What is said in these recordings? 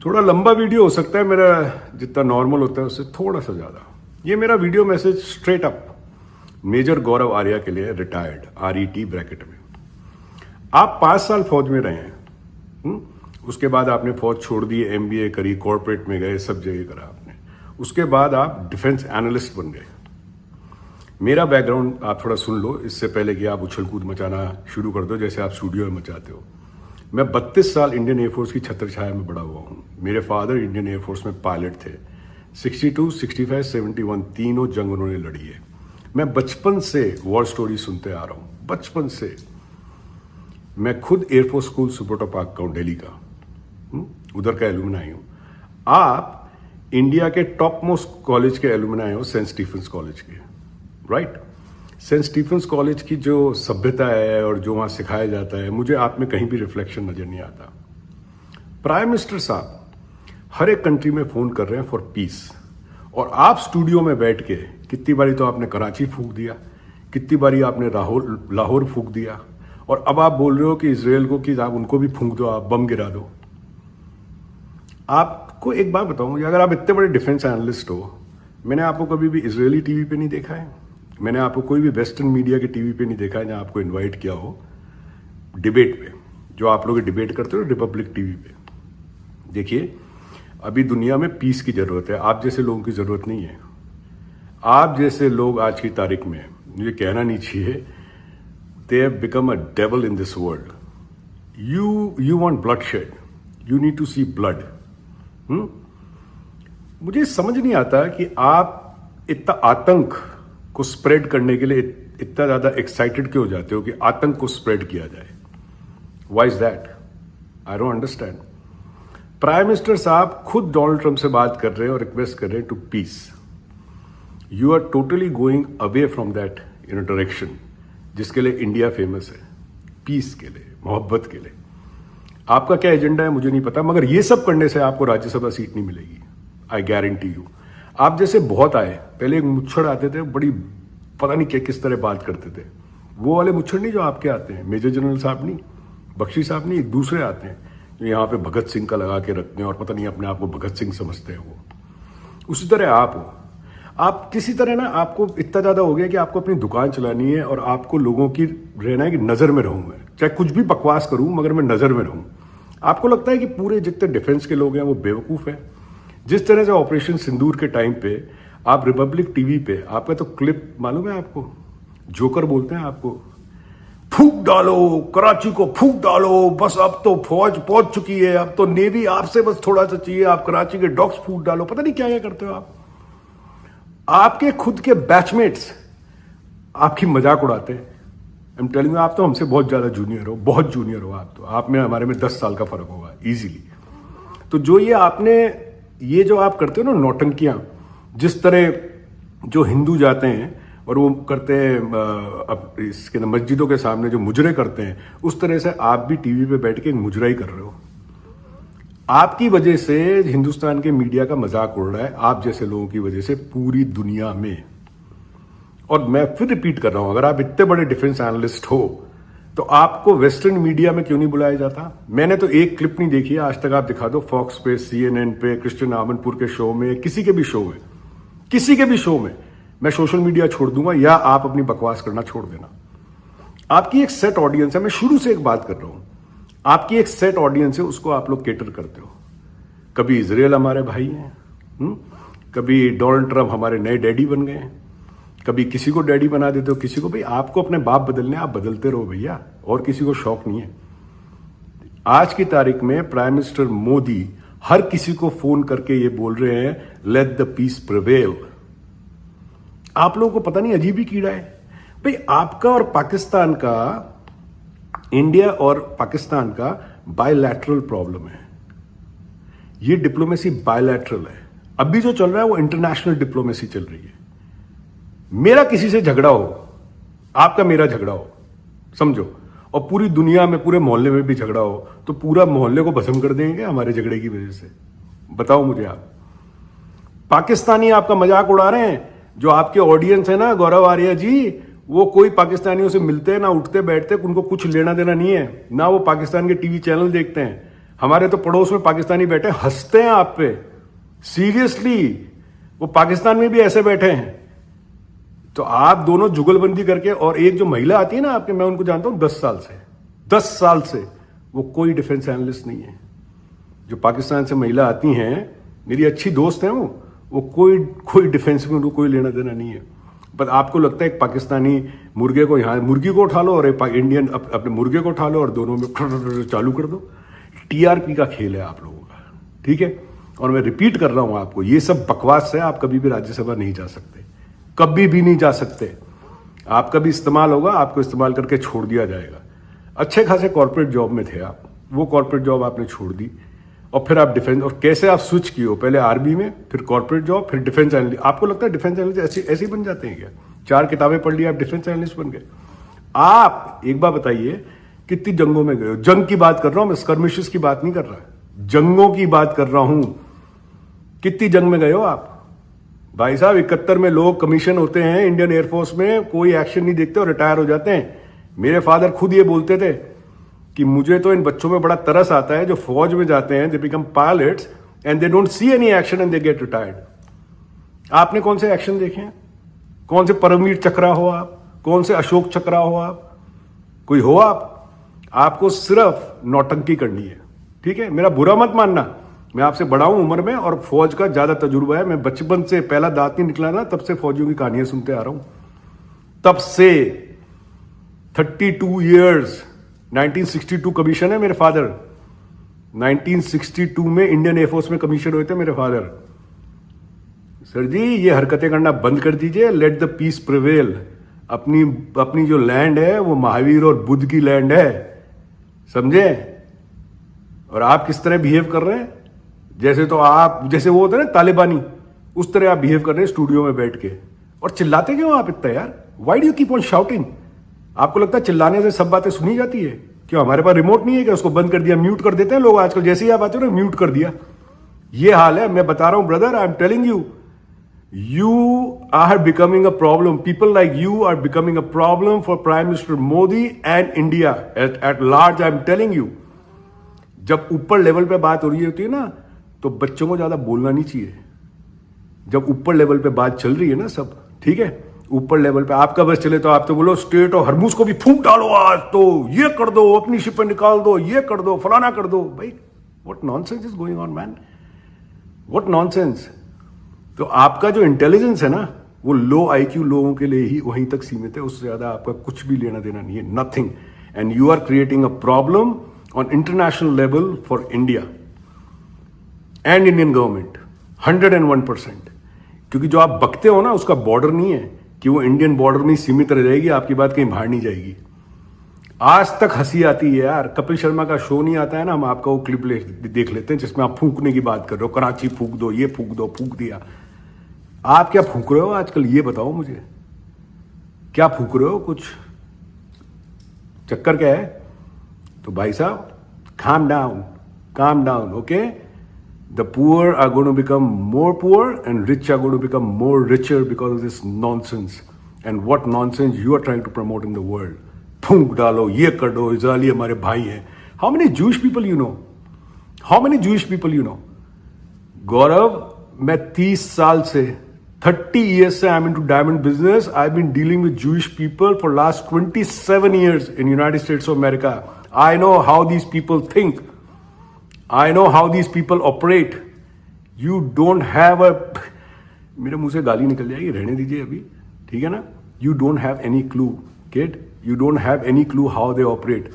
थोड़ा लंबा वीडियो हो सकता है मेरा, जितना नॉर्मल होता है उससे थोड़ा सा ज़्यादा। ये मेरा video message straight up major Gaurav Arya के लिए, रिटायर्ड RET ब्रैकेट में। आप 5 साल फौज में रहे हैं, उसके बाद आपने फौज छोड़ दी, MBA करी, कॉर्पोरेट में गए, सब जगह करा आपने। उसके बाद आप डिफेंस एनालिस्ट बन गए। मेरा बैकग्राउंड आप थोड़ा सुन लो इससे पहले कि आप उछल कूद मचाना शुरू कर दो जैसे आप स्टूडियो में मचाते हो। मैं 32 साल इंडियन एयरफोर्स की छत्र छाया में बड़ा हुआ हूँ। मेरे फादर इंडियन एयरफोर्स में पायलट थे। 62, 65, 71 तीनों जंग उन्होंने लड़ी है। मैं बचपन से वॉर स्टोरी सुनते आ रहा हूँ, बचपन से। मैं खुद एयरफोर्स स्कूल सुब्रोटो पार्क का हूँ, दिल्ली का, उधर का एलुमनाई हूँ। आप इंडिया के टॉप मोस्ट कॉलेज के एलुमनाई हो, सेंट स्टीफेंस कॉलेज के, राइट? सेंट स्टीफेंस कॉलेज की जो सभ्यता है और जो वहाँ सिखाया जाता है, मुझे आप में कहीं भी रिफ्लेक्शन नजर नहीं आता। प्राइम मिनिस्टर साहब हर एक कंट्री में फ़ोन कर रहे हैं फॉर पीस, और आप स्टूडियो में बैठ के कितनी बारी तो आपने कराची फूंक दिया, कितनी बारी आपने लाहौर फूंक दिया, और अब आप बोल रहे हो कि इसराइल को कि आप उनको भी फूंक दो, आप बम गिरा दो। आपको एक बात बताऊं, अगर आप इतने बड़े डिफेंस एनालिस्ट हो, मैंने आपको कभी भी इजरायली टीवी पे नहीं देखा है, मैंने आपको कोई भी वेस्टर्न मीडिया के टीवी पे नहीं देखा है जहां आपको इनवाइट किया हो डिबेट पे, जो आप लोग डिबेट करते हो रिपब्लिक टीवी पे। देखिए, अभी दुनिया में पीस की जरूरत है, आप जैसे लोगों की जरूरत नहीं है। आप जैसे लोग आज की तारीख में, मुझे कहना नहीं चाहिए, they have become a devil in this world. You want bloodshed, you need to see blood. मुझे समझ नहीं आता कि आप इतना आतंक को स्प्रेड करने के लिए इतना ज्यादा एक्साइटेड क्यों हो जाते हो कि आतंक को स्प्रेड किया जाए। Why is that? I don't understand. Prime minister साहब खुद डोनाल्ड ट्रंप से बात कर रहे हैं और रिक्वेस्ट कर रहे हैं to peace. You are totally going away from that direction जिसके लिए इंडिया फेमस है, पीस के लिए, मोहब्बत के लिए। आपका क्या एजेंडा है मुझे नहीं पता, मगर ये सब करने से आपको राज्यसभा सीट नहीं मिलेगी, आई गारंटी यू। आप जैसे बहुत आए, पहले एक मुच्छड़ आते थे, बड़ी पता नहीं क्या किस तरह बात करते थे, वो वाले मुच्छड़ नहीं जो आपके आते हैं, मेजर जनरल साहब नहीं, बख्शी साहब नहीं, एक दूसरे आते हैं जो यहाँ पे भगत सिंह का लगा के रखते हैं और पता नहीं अपने आप को भगत सिंह समझते हैं वो। उसी तरह आप हो। आप किसी तरह ना, आपको इतना ज़्यादा हो गया कि आपको अपनी दुकान चलानी है और आपको लोगों की रहना है कि नज़र में रहूँ मैं, चाहे कुछ भी बकवास करूँ मगर मैं नज़र में रहूँ। आपको लगता है कि पूरे जितने डिफेंस के लोग हैं वो बेवकूफ़ हैं। जिस तरह से ऑपरेशन सिंदूर के टाइम पे आप रिपब्लिक टीवी पे, आपका तो क्लिप मालूम है आपको, जोकर बोलते हैं आपको, फूंक डालो कराची को, फूंक डालो, बस अब तो फौज पहुंच चुकी है, अब तो नेवी आपसे बस थोड़ा सा चाहिए, आप कराची के डॉक्स फूंक डालो, पता नहीं क्या क्या करते हो आप। आपके खुद के बैचमेट्स आपकी मजाक उड़ाते हैं। आई एम टेलिंग यू, आप तो हमसे बहुत ज्यादा जूनियर हो, बहुत जूनियर हो आप तो, आप में हमारे में 10 साल का फर्क होगा इजीली। तो जो ये आपने, ये जो आप करते हो ना नौटंकियां, जिस तरह जो हिंदू जाते हैं और वो करते हैं अब इसके मस्जिदों के सामने जो मुजरे करते हैं, उस तरह से आप भी टीवी पे बैठ के मुजरा ही कर रहे हो। आपकी वजह से हिंदुस्तान के मीडिया का मजाक उड़ रहा है, आप जैसे लोगों की वजह से पूरी दुनिया में। और मैं फिर रिपीट कर रहा हूं, अगर आप इतने बड़े डिफेंस एनालिस्ट हो तो आपको वेस्टर्न मीडिया में क्यों नहीं बुलाया जाता? मैंने तो एक क्लिप नहीं देखी है आज तक, आप दिखा दो फॉक्स पे, CNN पे, क्रिश्चियन आमनपुर के शो में, किसी के भी शो में, किसी के भी शो में। मैं सोशल मीडिया छोड़ दूंगा या आप अपनी बकवास करना छोड़ देना। आपकी एक सेट ऑडियंस है, मैं शुरू से एक बात कर रहा हूं, आपकी एक सेट ऑडियंस है, उसको आप लोग केटर करते हो। कभी इजराइल हमारे भाई हैं, कभी डोनाल्ड ट्रंप हमारे नए डैडी बन गए, कभी किसी को डैडी बना देते हो, किसी को। भाई आपको अपने बाप बदलने, आप बदलते रहो भैया, और किसी को शौक नहीं है। आज की तारीख में प्राइम मिनिस्टर मोदी हर किसी को फोन करके ये बोल रहे हैं, लेट द पीस प्रिवेल। आप लोगों को पता नहीं अजीब ही कीड़ा है भाई। आपका और पाकिस्तान का, इंडिया और पाकिस्तान का बायलैटरल प्रॉब्लम है। ये डिप्लोमेसी बायलैटरल है। अभी जो चल रहा है वो इंटरनेशनल डिप्लोमेसी चल रही है। मेरा किसी से झगड़ा हो, आपका मेरा झगड़ा हो, समझो, और पूरी दुनिया में, पूरे मोहल्ले में भी झगड़ा हो, तो पूरा मोहल्ले को भस्म कर देंगे हमारे झगड़े की वजह से? बताओ मुझे आप। पाकिस्तानी आपका मजाक उड़ा रहे हैं, जो आपके ऑडियंस है ना गौरव आर्या जी, वो कोई पाकिस्तानियों से मिलते हैं ना, उठते बैठते, उनको कुछ लेना देना नहीं है ना, वो पाकिस्तान के टीवी चैनल देखते हैं। हमारे तो पड़ोस में पाकिस्तानी बैठे हंसते हैं आप पे, सीरियसली, वो पाकिस्तान में भी ऐसे बैठे हैं। तो आप दोनों जुगलबंदी करके, और एक जो महिला आती है ना आपके, मैं उनको जानता हूं 10 साल से वो कोई डिफेंस एनालिस्ट नहीं है। जो पाकिस्तान से महिला आती हैं, मेरी अच्छी दोस्त हैं वो कोई डिफेंस में उनको कोई लेना देना नहीं है। पर आपको लगता है एक पाकिस्तानी मुर्गे को, यहाँ मुर्गी को उठा लो और एक इंडियन अपने मुर्गे को उठा लो और दोनों में चालू कर दो। टीआरपी का खेल है आप लोगों का, ठीक है। और मैं रिपीट कर रहा हूं आपको, ये सब बकवास है। आप कभी भी राज्यसभा नहीं जा सकते, कभी भी नहीं जा सकते। आपका भी इस्तेमाल होगा, आपको इस्तेमाल करके छोड़ दिया जाएगा। अच्छे खासे कॉर्पोरेट जॉब में थे आप, वो कॉर्पोरेट जॉब आपने छोड़ दी और फिर आप डिफेंस, और कैसे आप स्विच किए हो, पहले आर्मी में, फिर कॉर्पोरेट जॉब, फिर डिफेंस एनालिस्ट। आपको लगता है डिफेंस एनालिस्ट ऐसे ही बन जाते हैं क्या? 4 किताबें पढ़ ली, आप डिफेंस एनालिस्ट बन गए। आप एक बात बताइए, कितनी जंगों में गए हो? जंग की बात कर रहा हूं मैं, स्कर्मिशेस की बात नहीं कर रहा, जंगों की बात कर रहा हूं। कितनी जंग में गए हो आप? भाई साहब 71 में लोग कमीशन होते हैं इंडियन एयरफोर्स में, कोई एक्शन नहीं देखते और रिटायर हो जाते हैं। मेरे फादर खुद ये बोलते थे कि मुझे तो इन बच्चों में बड़ा तरस आता है जो फौज में जाते हैं, they become pilots and they don't see any action and they get retired. आपने कौन से एक्शन देखे हैं? कौन से परमवीर चक्रा हो आप? कौन से अशोक चक्रा हो आप? कोई हो आप? आपको सिर्फ नौटंकी करनी है, ठीक है। मेरा बुरा मत मानना, मैं आपसे बड़ा हूं उम्र में और फौज का ज्यादा तजुर्बा है। मैं बचपन से, पहला दांत नहीं निकला ना तब से फौजियों की कहानियां सुनते आ रहा हूं, तब से 32 ईयर्स। 1962 कमीशन है मेरे फादर, 1962 में इंडियन एयरफोर्स में कमीशन हुए थे मेरे फादर। सर जी ये हरकतें करना बंद कर दीजिए, लेट द पीस प्रिवेल। अपनी जो लैंड है वो महावीर और बुद्ध की लैंड है, समझे। और आप किस तरह बिहेव कर रहे हैं, जैसे तो आप, जैसे वो होता है ना तालिबानी, उस तरह आप बिहेव कर रहे हैं स्टूडियो में बैठ के। और चिल्लाते क्यों आप इतना यार? Why do you keep on shouting? आपको लगता है चिल्लाने से सब बातें सुनी जाती है? क्यों हमारे पास रिमोट नहीं है क्या? उसको बंद कर दिया, म्यूट कर देते हैं लोग आजकल, जैसे ही आप आते हो ना म्यूट कर दिया। ये हाल है, मैं बता रहा हूं brother, I am telling you, you are becoming a problem. People like you are becoming a problem for Prime Minister Modi and India at large. I'm telling you. जब ऊपर लेवल पे बात हो रही होती है ना, तो बच्चों को ज्यादा बोलना नहीं चाहिए। जब ऊपर लेवल पे बात चल रही है ना सब, ठीक है, ऊपर लेवल पे आपका बस चले तो आप तो बोलो स्टेट और हरमुज को भी फूंक डालो, आज तो ये कर दो, अपनी शिप निकाल दो, ये कर दो, फलाना कर दो। भाई what nonsense is going on man, what nonsense. तो आपका जो इंटेलिजेंस है ना, वो लो आईक्यू लोगों के लिए ही वहीं तक सीमित है, उससे ज्यादा आपका कुछ भी लेना देना नहीं है, nothing. And you are creating a problem on international level for India and Indian government 101%। क्योंकि जो आप बकते हो ना, उसका बॉर्डर नहीं है कि वो इंडियन बॉर्डर में सीमित रह जाएगी, आपकी बात कहीं बाहर नहीं जाएगी। आज तक हंसी आती है यार, कपिल शर्मा का शो नहीं आता है ना, हम आपका वो क्लिप देख लेते हैं जिसमें आप फूंकने की बात कर रहे हो, कराची फूंक दो, ये फूंक दो, फूंक दिया। आप क्या फूंक रहे हो आजकल, ये बताओ मुझे, क्या फूंक रहे हो? कुछ चक्कर क्या है? तो भाई साहब calm down, okay? The poor are going to become more poor and rich are going to become more richer because of this nonsense. And what nonsense you are trying to promote in the world. फूंक डालो, ये कर दो, Israeli हमारे भाई हैं। How many Jewish people you know? How many Jewish people you know? गौरव, मैं 30 साल से 30 years से I'm into diamond business. I've been dealing with Jewish people for last 27 years in United States of America. I know how these people think. I know how these people operate. You don't have a, मेरे मुंह से गाली निकल जाएगी, रहने दीजिए अभी, ठीक है ना? You don't have any clue, kid. You don't have any clue how they operate.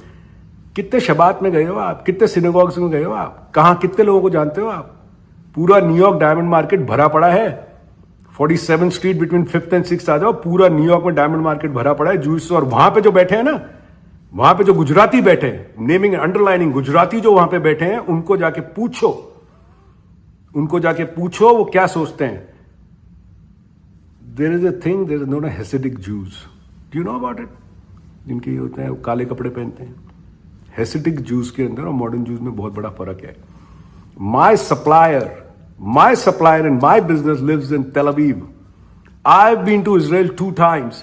कितने शबात में गए हो आप? कितने सिनेगॉग्स में गए हो आप? कहाँ कितने लोगों को जानते हो आप? पूरा न्यूयॉर्क डायमंड मार्केट भरा पड़ा है। 47th street between 5th and 6th आ जाओ, पूरा न्यूयॉर्क में डायमंड मार्केट भरा पड़ा है जूस। और वहां पे जो बैठे हैं ना, वहां पे जो गुजराती बैठे हैं, नेमिंग अंडरलाइनिंग गुजराती जो वहां पे बैठे हैं, उनको जाके पूछो वो क्या सोचते हैं। There is a thing, there is known a Hasidic Jews. Do you know about it? जिनके होते हैं वो काले कपड़े पहनते हैं। हैसिडिक जूस के अंदर और मॉडर्न जूस में बहुत बड़ा फर्क है। My supplier in my business lives in Tel Aviv. I've been to Israel 2 times.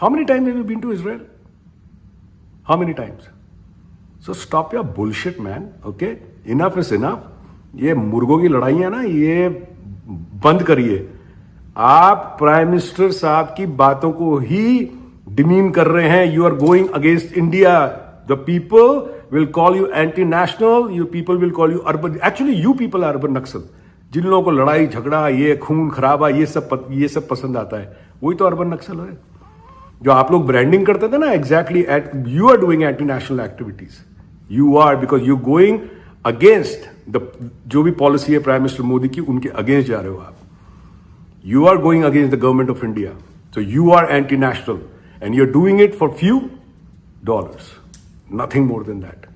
How many times have you been to Israel? How many times? So stop your bullshit man. Okay, enough is enough. ये मुर्गों की लड़ाई है ना, ये बंद करिए. आप प्राइम मिनिस्टर साहब की बातों को ही डिमीन कर रहे हैं. You are going against India. The people will call you anti national. You people will call you urban. Actually you people are urban Naxal. जिन लोगों को लड़ाई झगड़ा, ये खून खराबा, ये सब पसंद आता है, वही तो अर्बन नक्सल है. जो आप लोग ब्रांडिंग करते थे ना, exactly you are doing anti national activities. You are, because you going against the जो भी पॉलिसी है प्राइम मिनिस्टर मोदी की, उनके अगेंस्ट जा रहे हो आप. You are going against the government of India. So you are anti-national. And you're doing it for few dollars. Nothing more than that.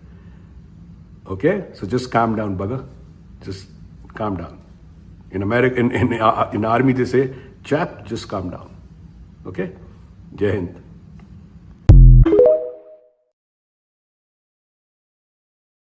Okay? So just calm down, bugger. Just calm down. In America, in army they say, chap, just calm down. Okay? Jai Hind.